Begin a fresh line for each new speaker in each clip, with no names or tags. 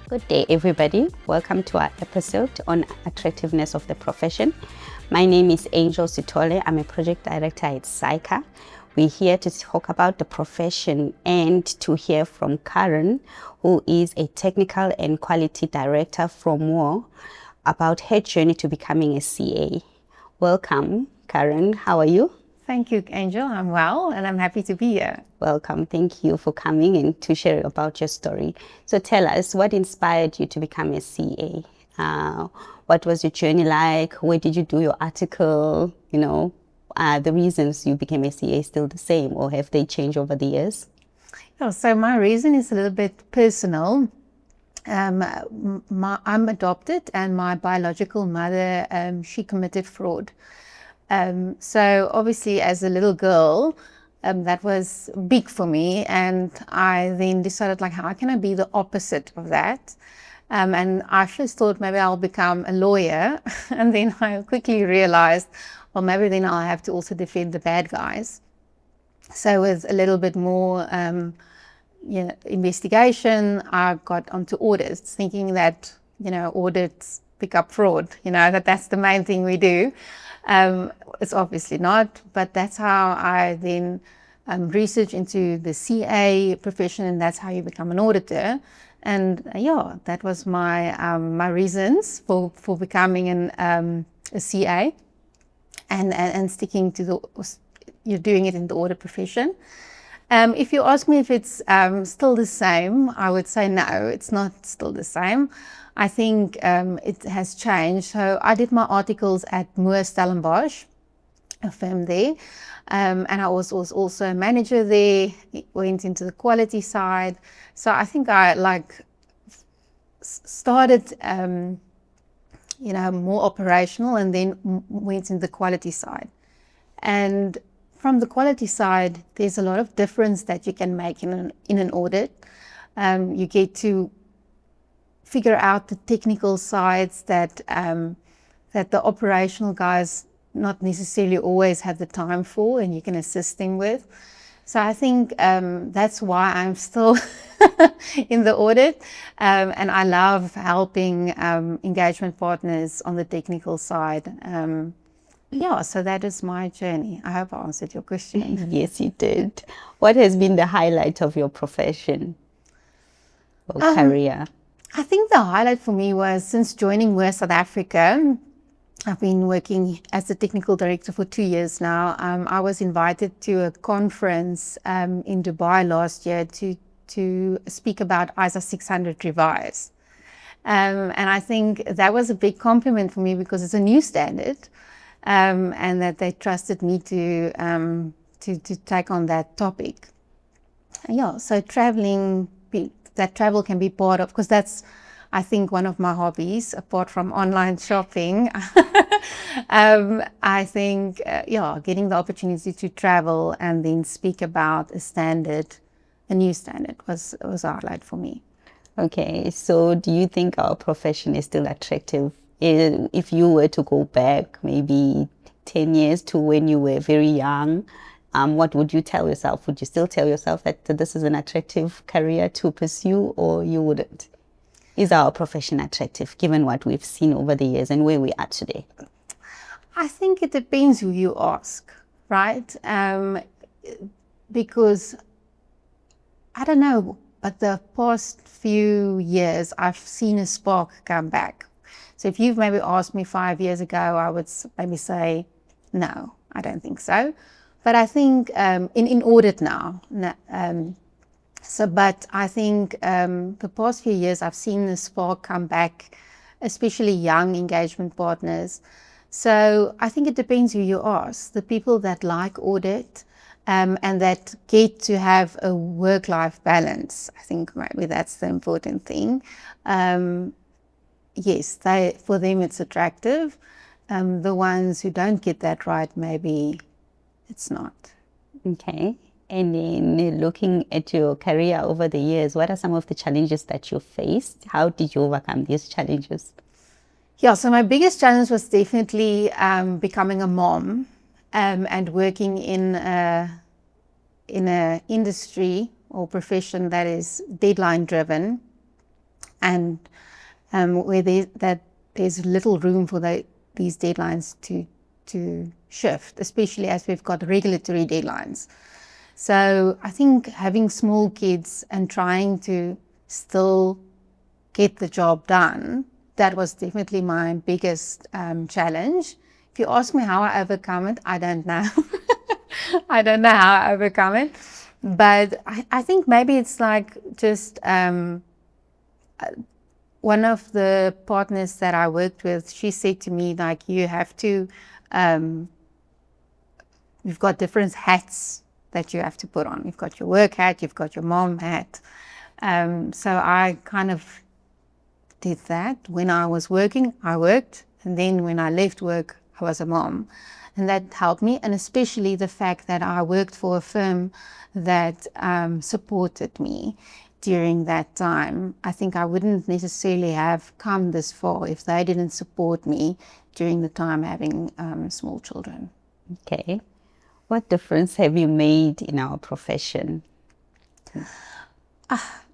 Good day, everybody. Welcome to our episode on attractiveness of the profession. My name is Angel Sithole. I'm a project director at SAICA. We're here to talk about the profession and to hear from Karin, who is a technical and quality director from WAR, about her journey to becoming a CA. Welcome, Karin. How are you?
Thank you, Angel. I'm well, and I'm happy to be here.
Welcome. Thank you for coming and to share about your story. So tell us, what inspired you to become a CA? What was your journey like? Where did you do your article? The reasons you became a CA still the same, or have they changed over the years?
So my reason is a little bit personal. I'm adopted, and my biological mother, she committed fraud. So obviously as a little girl, that was big for me, and I then decided, how can I be the opposite of that? And I first thought maybe I'll become a lawyer, and then I quickly realized, well, maybe then I'll have to also defend the bad guys. So with a little bit more investigation, I got onto audits, thinking that audits pick up fraud, that's the main thing we do. It's obviously not, but that's how I then researched into the CA profession, and that's how you become an auditor. And that was my my reasons for becoming a CA, and sticking to you're doing it in the audit profession. If you ask me if it's still the same, I would say no, it's not still the same. I think it has changed. So I did my articles at Moore Stellenbosch, a firm there, and I was also a manager there, went into the quality side. So I think I started more operational, and then went into the quality side. And from the quality side, there's a lot of difference that you can make in an audit. You get to figure out the technical sides that the operational guys not necessarily always have the time for, and you can assist them with. So I think that's why I'm still in the audit, and I love helping engagement partners on the technical side. So that is my journey. I hope I answered your question.
Yes, you did. What has been the highlight of your profession or career?
I think the highlight for me was, since joining Moore South Africa, I've been working as the technical director for 2 years now. I was invited to a conference in Dubai last year to speak about ISO 600 Revise. And I think that was a big compliment for me, because it's a new standard, and that they trusted me to take on that topic. So travel can be part of, because that's, I think, one of my hobbies apart from online shopping. I think getting the opportunity to travel and then speak about a new standard was a highlight for me.
Okay, so do you think our profession is still attractive? If you were to go back maybe 10 years to when you were very young, what would you tell yourself? Would you still tell yourself that this is an attractive career to pursue, or you wouldn't? Is our profession attractive, given what we've seen over the years and where we are today?
I think it depends who you ask, right? Because, I don't know, but the past few years, I've seen a spark come back. So if you've maybe asked me 5 years ago, I would maybe say, no, I don't think so. But I think in audit now, but I think the past few years I've seen the spark come back, especially young engagement partners. So I think it depends who you ask. The people that like audit and that get to have a work-life balance, I think maybe that's the important thing. Yes, for them it's attractive. The ones who don't get that right, maybe it's not.
Okay. And then looking at your career over the years, what are some of the challenges that you faced? How did you overcome these challenges?
So my biggest challenge was definitely becoming a mom and working in a industry or profession that is deadline driven. and where there's little room for these deadlines to shift, especially as we've got regulatory deadlines. So I think having small kids and trying to still get the job done, that was definitely my biggest challenge. If you ask me how I overcome it, I don't know. I don't know how I overcome it. But I think maybe it's like just one of the partners that I worked with, she said to me, like, you have to, you've got different hats that you have to put on. You've got your work hat, you've got your mom hat. So I kind of did that. When I was working, I worked. And then when I left work, I was a mom. And that helped me. And especially the fact that I worked for a firm that supported me during that time. I think I wouldn't necessarily have come this far if they didn't support me during the time having small children.
Okay. What difference have you made in our profession?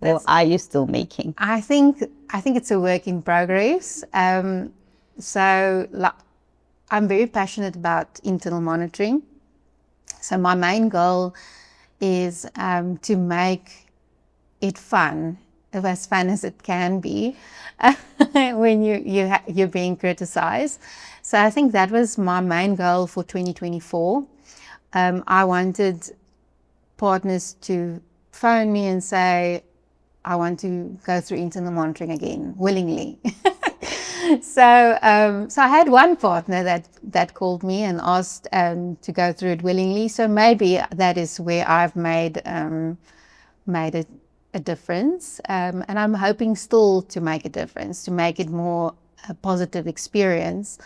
Or are you still making?
I think it's a work in progress. So I'm very passionate about internal monitoring. So my main goal is to make it fun, as fun as it can be, when you're being criticized. So I think that was my main goal for 2024. I wanted partners to phone me and say, I want to go through internal monitoring again, willingly. So I had one partner that called me and asked to go through it willingly. So maybe that is where I've made a difference. And I'm hoping still to make a difference, to make it more a positive experience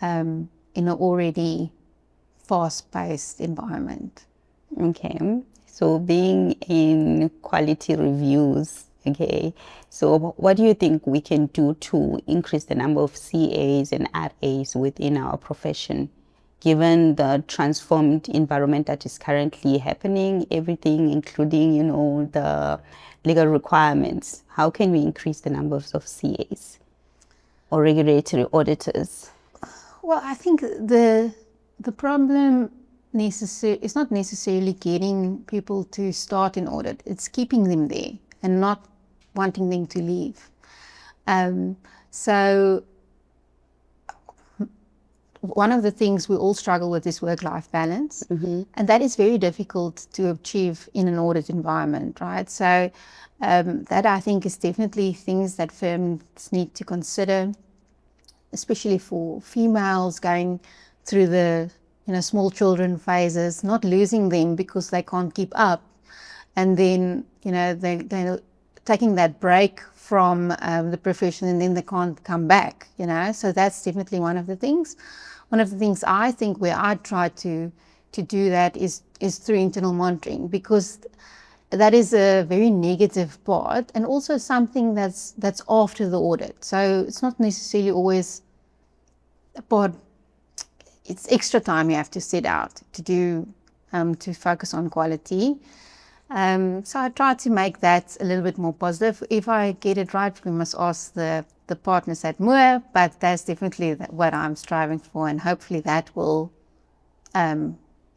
in an already fast-paced environment.
Okay. So being in quality reviews, okay. So what do you think we can do to increase the number of CAs and RAs within our profession, given the transformed environment that is currently happening, everything including, the legal requirements? How can we increase the numbers of CAs or regulatory auditors?
Well, I think the problem it's not necessarily getting people to start an audit. It's keeping them there and not wanting them to leave. So one of the things we all struggle with is work-life balance, and that is very difficult to achieve in an audit environment, right? So that I think is definitely things that firms need to consider, especially for females going through the small children phases, not losing them because they can't keep up. And then, they're taking that break from the profession and then they can't come back, So that's definitely one of the things. One of the things I think where I try to do that is through internal monitoring, because that is a very negative part and also something that's after the audit. So it's not necessarily always a part. It's extra time you have to set out to do, to focus on quality. So I try to make that a little bit more positive. If I get it right, we must ask the partners at Moore, but that's definitely what I'm striving for, and hopefully that will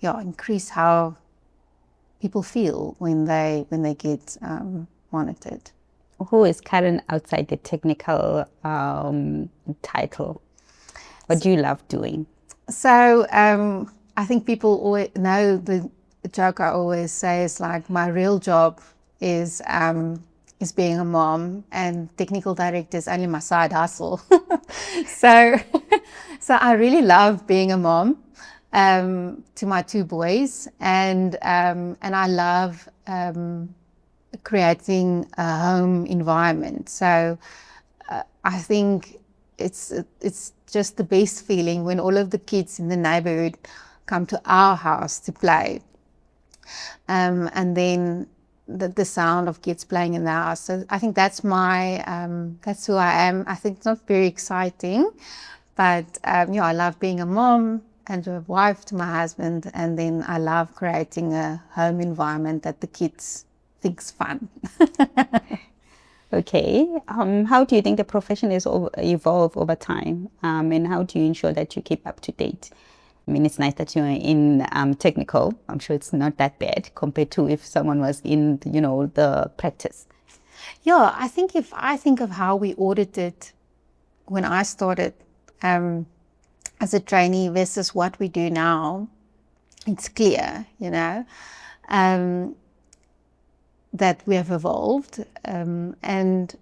increase how people feel when they get monitored.
Who is Karin outside the technical title? What do you love doing?
So I think people always know the joke I always say is like, my real job is being a mom, and technical director is only my side hustle. So I really love being a mom to my two boys, and I love creating a home environment. So I think it's just the best feeling when all of the kids in the neighborhood come to our house to play. And then the sound of kids playing in the house. So I think that's that's who I am. I think it's not very exciting, but I love being a mom and a wife to my husband, and then I love creating a home environment that the kids think's fun.
Okay. How do you think the profession is evolved over time? And how do you ensure that you keep up to date? I mean, it's nice that you're in technical. I'm sure it's not that bad compared to if someone was in, the practice.
Yeah, I think if I think of how we audited when I started as a trainee versus what we do now, it's clear, that we have evolved. And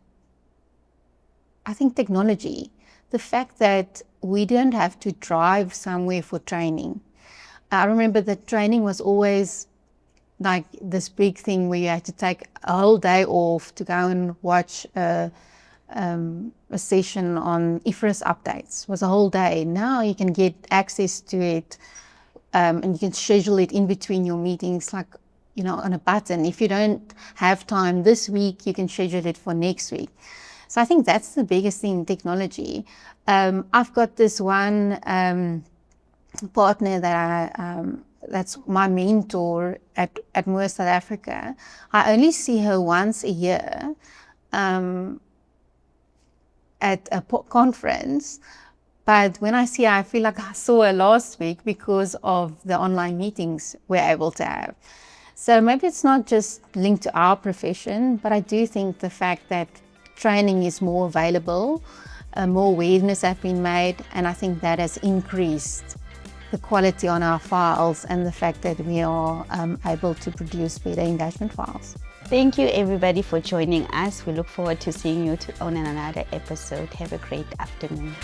I think technology, the fact that we don't have to drive somewhere for training. I remember that training was always like this big thing where you had to take a whole day off to go and watch a session on IFRS updates. It was a whole day. Now you can get access to it and you can schedule it in between your meetings, like, on a button. If you don't have time this week, you can schedule it for next week. So I think that's the biggest thing in technology. I've got this one partner that that's my mentor at Moore South Africa. I only see her once a year at a conference, but when I see her, I feel like I saw her last week because of the online meetings we're able to have. So maybe it's not just linked to our profession, but I do think the fact that training is more available, more awareness has been made, and I think that has increased the quality on our files and the fact that we are able to produce better engagement files.
Thank you everybody for joining us. We look forward to seeing you on another episode. Have a great afternoon.